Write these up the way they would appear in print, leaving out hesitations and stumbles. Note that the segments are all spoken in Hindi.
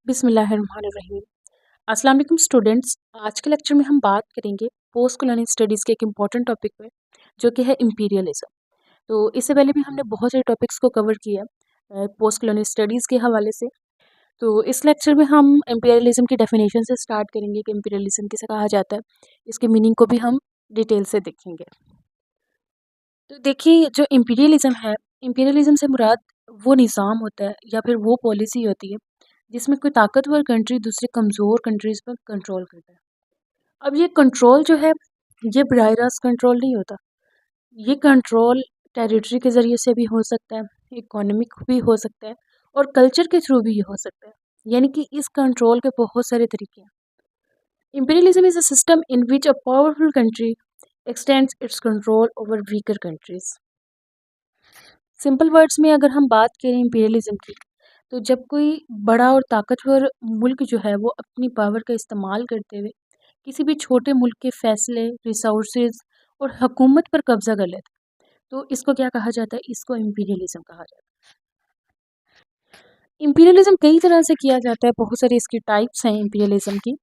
बिस्मिल्लाहिर्रहमानिर्रहीम। अस्सलाम वालेकुम स्टूडेंट्स। आज के लेक्चर में हम बात करेंगे पोस्ट कॉलोनियल स्टडीज़ के एक इम्पॉर्टेंट टॉपिक पे, जो कि है इम्पीरियलिज्म। तो इससे पहले भी हमने बहुत सारे टॉपिक्स को कवर किया पोस्ट कॉलोनियल स्टडीज़ के हवाले से। तो इस लेक्चर में हम इम्पीरियलिज्म की डेफिनेशन से स्टार्ट करेंगे कि इम्पीरियलिज्म किसे कहा जाता है, इसके मीनिंग को भी हम डिटेल से देखेंगे। तो देखिए, जो इम्पीरियलिज्म से मुराद वो निज़ाम होता है या फिर वो पॉलिसी होती है जिसमें कोई ताकतवर कंट्री दूसरे कमज़ोर कंट्रीज़ पर कंट्रोल करता है। अब ये कंट्रोल जो है, ये बराह रास्त कंट्रोल नहीं होता। ये कंट्रोल टेरिटरी के ज़रिए से भी हो सकता है, इकोनॉमिक भी हो सकता है और कल्चर के थ्रू भी हो सकता है। यानी कि इस कंट्रोल के बहुत सारे तरीके हैं। Imperialism is a system in which a powerful country extends its control over weaker countries. Simple words में अगर हम बात करें इंपीरियलिज्म की, तो जब कोई बड़ा और ताकतवर मुल्क जो है वो अपनी पावर का इस्तेमाल करते हुए किसी भी छोटे मुल्क के फैसले, रिसोर्सेज और हुकूमत पर कब्जा कर लेता है, तो इसको क्या कहा जाता है? इसको इंपीरियलिज्म कहा जाता है। इंपीरियलिज्म कई तरह से किया जाता है, बहुत सारी इसकी टाइप्स हैं इंपीरियलिज्म की।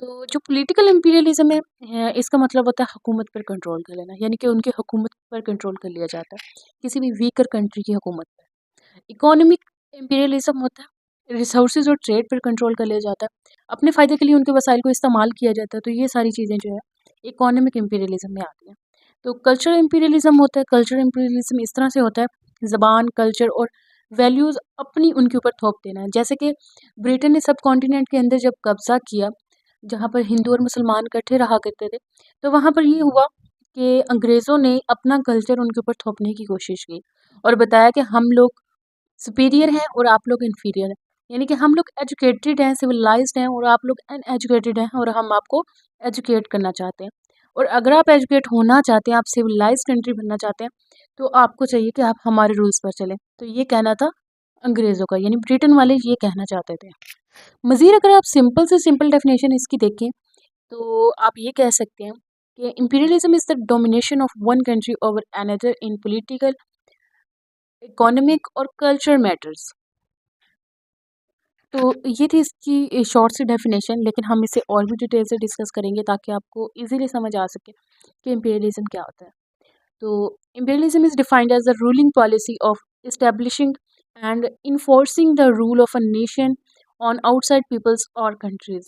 तो जो पॉलिटिकल इंपीरियलिज्म है, इसका मतलब होता है हुकूमत पर कंट्रोल कर लेना, यानी कि उनकी हुकूमत पर कंट्रोल कर लिया जाता है, किसी भी वीकर कंट्री की हुकूमत पर। इकोनॉमिक इंपीरियलिज्म होता है, रिसोर्सेज और ट्रेड पर कंट्रोल कर लिया जाता है, अपने फ़ायदे के लिए उनके वसाइल को इस्तेमाल किया जाता है। तो ये सारी चीज़ें जो है इकोनॉमिक इंपीरियलिज्म में आती हैं। तो कल्चरल इंपीरियलिज्म होता है, कल्चरल इंपीरियलिज्म इस तरह से होता है, ज़बान, कल्चर और वैल्यूज़ अपनी उनके ऊपर थोप देना है। जैसे कि ब्रिटेन ने सब कॉन्टिनेंट के अंदर जब कब्ज़ा किया, जहाँ पर हिंदू और मुसलमान इकट्ठे रहा करते थे, तो वहाँ पर ये हुआ कि अंग्रेज़ों ने अपना कल्चर उनके ऊपर थोपने की कोशिश की और बताया कि हम लोग सुपीरियर हैं और आप लोग इन्फीरियर हैं। यानी कि हम लोग एजुकेटेड हैं, सिविलाइज्ड हैं और आप लोग अनएजुकेटेड हैं और हम आपको एजुकेट करना चाहते हैं। और अगर आप एजुकेट होना चाहते हैं, आप सिविलाइज्ड कंट्री बनना चाहते हैं, तो आपको चाहिए कि आप हमारे रूल्स पर चलें। तो ये कहना था अंग्रेज़ों का, यानी ब्रिटेन वाले ये कहना चाहते थे। मज़ीद अगर आप सिंपल से सिंपल डेफिनेशन इसकी देखें, तो आप ये कह सकते हैं कि imperialism is the domination of one country over another in political, economic और कल्चर मैटर्स। तो ये थी इसकी शॉर्ट सी डेफिनेशन, लेकिन हम इसे और भी डिटेल से डिस्कस करेंगे ताकि आपको इजीली समझ आ सके कि इंपीरियलिज्म क्या होता है। तो imperialism is defined as the ruling policy of establishing and enforcing the rule of a nation on outside peoples or countries.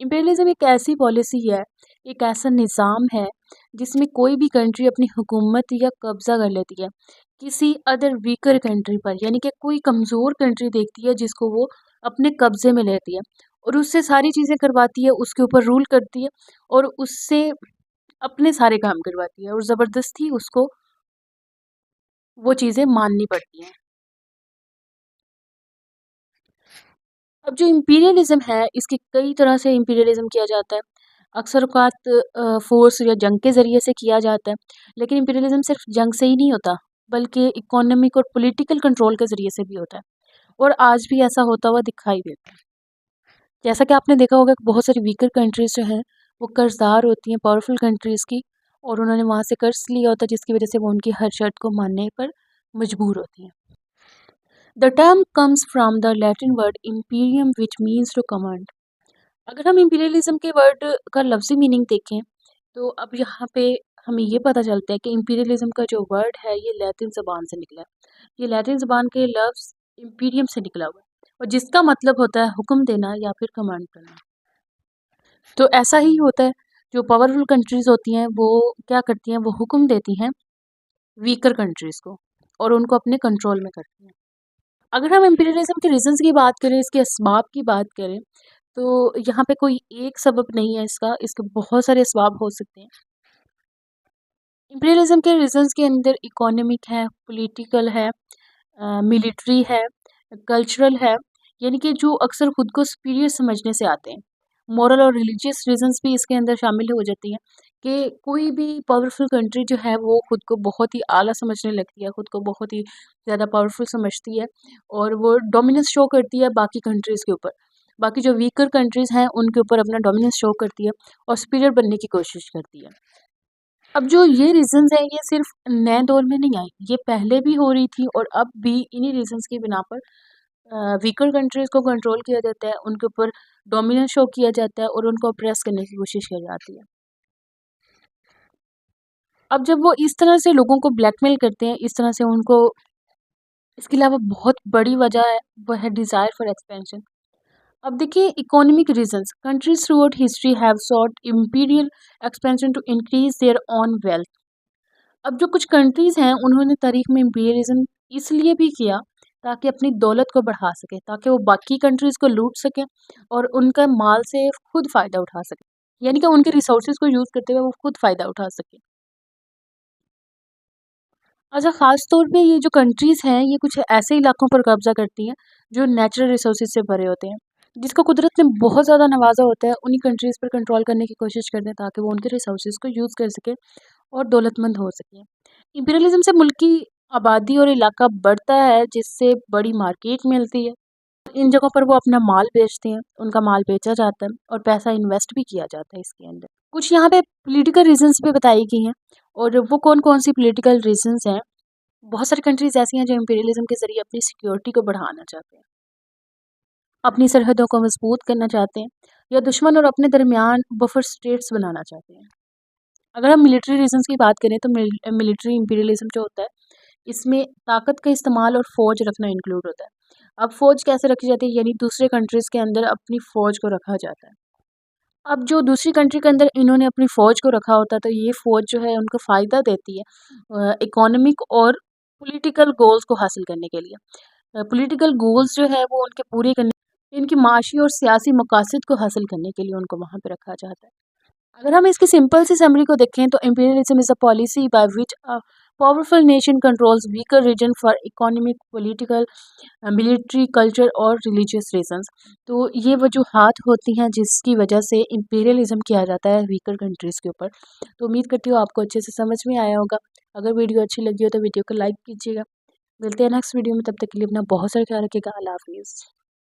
imperialism एक ऐसी पॉलिसी है, एक ऐसा निज़ाम है जिसमें कोई भी कंट्री अपनी हुकूमत या कब्ज़ा कर लेती है किसी अदर वीकर कंट्री पर, यानी कि कोई कमज़ोर कंट्री देखती है जिसको वो अपने कब्ज़े में लेती है और उससे सारी चीज़ें करवाती है, उसके ऊपर रूल करती है और उससे अपने सारे काम करवाती है और ज़बरदस्ती उसको वो चीज़ें माननी पड़ती हैं। अब जो इम्पीरियलिज़्म है, इसकी कई तरह से इम्पीरियलिज़्म किया जाता है। अक्सर औक़ात फ़ोर्स या जंग के ज़रिए से किया जाता है, लेकिन इम्पीरियलिज़्म सिर्फ़ जंग से ही नहीं होता, बल्कि इकोनॉमिक और पॉलिटिकल कंट्रोल के ज़रिए से भी होता है और आज भी ऐसा होता हुआ दिखाई देता है। जैसा कि आपने देखा होगा कि बहुत सारी वीकर कंट्रीज़ जो हैं, वो कर्ज़दार होती हैं पावरफुल कंट्रीज़ की और उन्होंने वहाँ से कर्ज़ लिया होता है, जिसकी वज़ह से वो उनकी हर शर्त को मानने पर मजबूर होती हैं। The term comes from the Latin word imperium which means to command. अगर हम imperialism के वर्ड का लफ्ज़ी मीनिंग देखें, तो अब यहाँ पे हमें ये पता चलता है कि imperialism का जो वर्ड है ये लैटिन ज़बान से निकला है। ये लैटिन ज़बान के लफ्ज़ imperium से निकला हुआ है और जिसका मतलब होता है हुक्म देना या फिर कमांड करना। तो ऐसा ही होता है, जो पावरफुल कंट्रीज़ होती हैं वो क्या करती हैं, वो हुक्म देती हैं वीकर कंट्रीज़ को और उनको अपने कंट्रोल में करती हैं। अगर हम इम्पीरियलिज्म के रीज़न्स की बात करें, इसके असबाब की बात करें, तो यहाँ पे कोई एक सबब नहीं है इसका, इसके बहुत सारे असबाब हो सकते हैं। इम्पीरियलिज्म के रीज़न्स के अंदर इकोनॉमिक है, पॉलिटिकल है, मिलिट्री है, कल्चरल है, यानी कि जो अक्सर खुद को सुपीरियर समझने से आते हैं। मोरल और रिलीजियस रीज़न्स भी इसके अंदर शामिल हो जाती हैं कि कोई भी पावरफुल कंट्री जो है वो खुद को बहुत ही आला समझने लगती है, खुद को बहुत ही ज़्यादा पावरफुल समझती है और वो डोमिनेंस शो करती है बाकी कंट्रीज़ के ऊपर। बाकी जो वीकर कंट्रीज़ हैं उनके ऊपर अपना डोमिनेंस शो करती है और सुपीरियर बनने की कोशिश करती है। अब जो ये रीज़न्स हैं ये सिर्फ़ नए दौर में नहीं आई, ये पहले भी हो रही थी और अब भी इन्हीं रीज़न्स की बिना पर वीकर कंट्रीज़ को कंट्रोल किया जाता है, उनके ऊपर डोमिनेंस शो किया जाता है और उनको ऑप्रेस करने की कोशिश की जाती है। अब जब वो इस तरह से लोगों को ब्लैकमेल करते हैं, इस तरह से उनको इसके अलावा बहुत बड़ी वजह है, वो है डिज़ायर फॉर एक्सपेंशन। अब देखिए economic reasons, countries throughout history have sought imperial expansion to increase their own wealth. अब जो कुछ कंट्रीज़ हैं उन्होंने तारीख में इम्पीरियलिज्म इसलिए भी किया ताकि अपनी दौलत को बढ़ा सके, ताकि वो बाकी कंट्रीज़ को लूट सकें और उनका माल से खुद फ़ायदा उठा सकें, यानी कि उनके रिसोर्सेज को यूज़ करते हुए वो खुद फ़ायदा उठा सकें। अच्छा, ख़ास तौर पे ये जो कंट्रीज़ हैं, ये कुछ ऐसे इलाकों पर कब्ज़ा करती हैं, जो नेचुरल रिसोर्सेज़ से भरे होते हैं। जिसको कुदरत ने बहुत ज़्यादा नवाज़ा होता है, उन्हीं कंट्रीज़ पर कंट्रोल करने की कोशिश करते हैं ताकि वो उनके रिसोर्सेज़ को यूज़ कर सकें और दौलतमंद हो सकें। इम्पीरियलिज़्म से मुल्क की आबादी और इलाका बढ़ता है, जिससे बड़ी मार्केट मिलती है। इन जगहों पर वो अपना माल बेचते हैं, उनका माल बेचा जाता है और पैसा इन्वेस्ट भी किया जाता है इसके अंदर। कुछ यहाँ पे पॉलिटिकल रीज़न्स भी बताई गई हैं और वो कौन-कौन सी पॉलिटिकल रीज़न्स हैं। बहुत सारी कंट्रीज़ ऐसी हैं जो इम्पीरियलिज़्म के ज़रिए अपनी सिक्योरिटी को बढ़ाना चाहते हैं, अपनी सरहदों को मजबूत करना चाहते हैं या दुश्मन और अपने दरमियान बफर स्टेट्स बनाना चाहते हैं। अगर हम मिलिट्री रीजंस की बात करें तो मिलिट्री इंपीरियलिज्म जो होता है, इसमें ताकत का इस्तेमाल और फौज रखना इंक्लूड होता है। अब फौज कैसे रखी जाती है, यानी दूसरे कंट्रीज़ के अंदर अपनी फौज को रखा जाता है। अब जो दूसरी कंट्री के अंदर इन्होंने अपनी फौज को रखा होता है, तो ये फौज जो है उनको फ़ायदा देती है इकोनॉमिक और पॉलिटिकल गोल्स को हासिल करने के लिए। पॉलिटिकल गोल्स जो है वो उनके पूरे करने, इनकी माशी और सियासी मकासद को हासिल करने के लिए उनको वहाँ पे रखा जाता है। अगर हम इसकी सिंपल सी समरी को देखें तो imperialism is a policy by which a powerful nation controls weaker region for economic, political, military, culture और रिलीजियस रीजंस। तो ये वजूहात होती हैं जिसकी वजह से इम्पीरियलिज्म किया जाता है वीकर कंट्रीज़ के ऊपर। तो उम्मीद करती हूँ आपको अच्छे से समझ में आया होगा। अगर वीडियो अच्छी लगी हो तो वीडियो को लाइक कीजिएगा। मिलते हैं नेक्स्ट वीडियो में, तब तक के लिए अपना बहुत सारा ख्याल रखिएगा। अल्लाह हाफ़िज़।